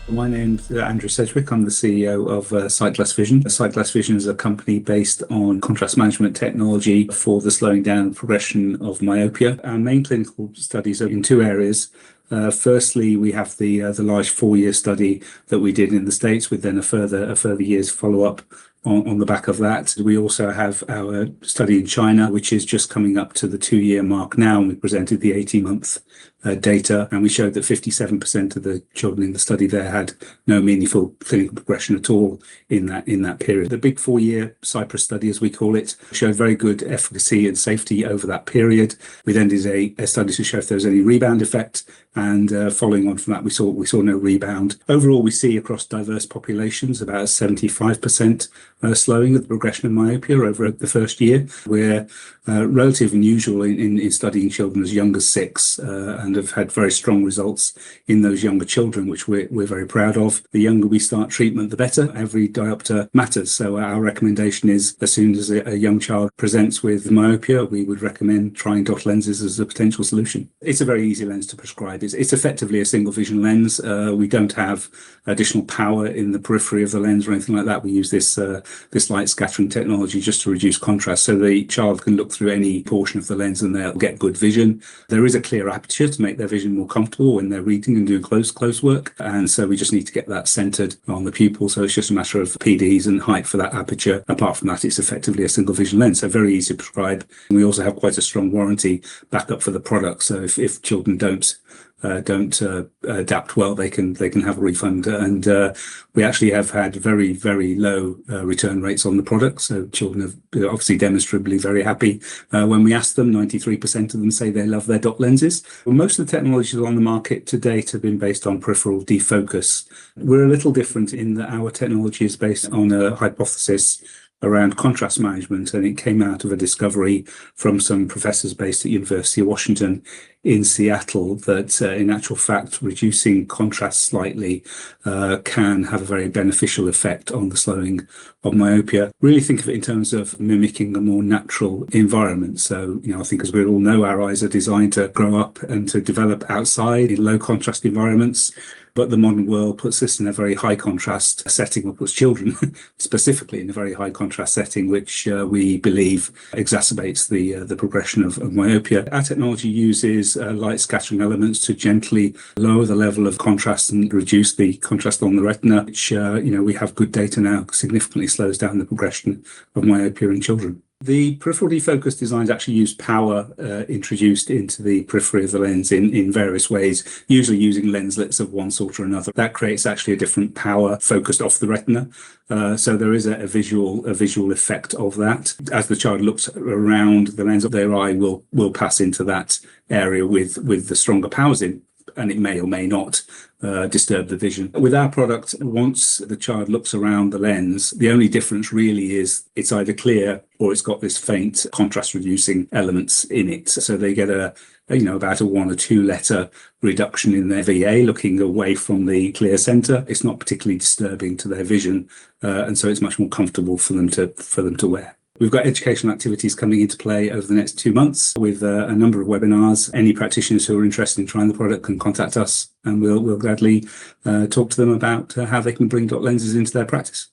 My name's Andrew Sedgwick. I'm the CEO of Sightless Vision. Sightless Vision is a company based on contrast management technology for the slowing down progression of myopia. Our main clinical studies are in two areas. Firstly, we have the large 4-year study that we did in the States, with then a further year's follow-up on the back of that. We also have our study in China, which is just coming up to the 2-year mark now, and we presented the 18-month data, and we showed that 57% of the children in the study there had no meaningful clinical progression at all in that period. The big 4-year Cypress study, as we call it, showed very good efficacy and safety over that period. We then did a study to show if there was any rebound effect, and following on from that, we saw no rebound. Overall, we see across diverse populations about 75% slowing of the progression of myopia over the first year. We're relatively unusual in studying children as young as 6, and have had very strong results in those younger children, which we're very proud of. The younger we start treatment, the better. Every diopter matters. So our recommendation is, as soon as a young child presents with myopia, we would recommend trying dot lenses as a potential solution. It's a very easy lens to prescribe. It's effectively a single vision lens. We don't have additional power in the periphery of the lens or anything like that. We use this light scattering technology just to reduce contrast, so the child can look through any portion of the lens and they'll get good vision. There is a clear aperture to make their vision more comfortable when they're reading and doing close work, and so we just need to get that centered on the pupil. So it's just a matter of PDs and height for that aperture. Apart from that, it's effectively a single vision lens, so very easy to prescribe. We also have quite a strong warranty backup for the product, so if children don't adapt well, they can have a refund, and we actually have had very low return rates on the product. So children have obviously demonstrably very happy. When we ask them, 93% of them say they love their dot lenses. Well, most of the technologies on the market to date have been based on peripheral defocus. We're a little different in that our technology is based on a hypothesis around contrast management, and it came out of a discovery from some professors based at University of Washington in Seattle that in actual fact reducing contrast slightly can have a very beneficial effect on the slowing of myopia. Really think of it in terms of mimicking a more natural environment. So, I think, as we all know, our eyes are designed to grow up and to develop outside in low contrast environments. But the modern world puts us in a very high contrast setting, or puts children specifically in a very high contrast setting, which we believe exacerbates the progression of myopia. Our technology uses light scattering elements to gently lower the level of contrast and reduce the contrast on the retina, which we have good data now significantly slows down the progression of myopia in children. The peripheral defocus designs actually use power introduced into the periphery of the lens in various ways, usually using lenslets of one sort or another. That creates actually a different power focused off the retina. So there is a visual effect of that. As the child looks around, the lens of their eye will pass into that area with the stronger powers in, and it may or may not disturb the vision. With our product, once the child looks around the lens, the only difference really is it's either clear or it's got this faint contrast reducing elements in it. So they get about a 1 or 2 letter reduction in their VA, looking away from the clear center. It's not particularly disturbing to their vision, and so it's much more comfortable for them to wear. We've got educational activities coming into play over the next 2 months with a number of webinars. Any practitioners who are interested in trying the product can contact us, and we'll gladly talk to them about how they can bring dot lenses into their practice.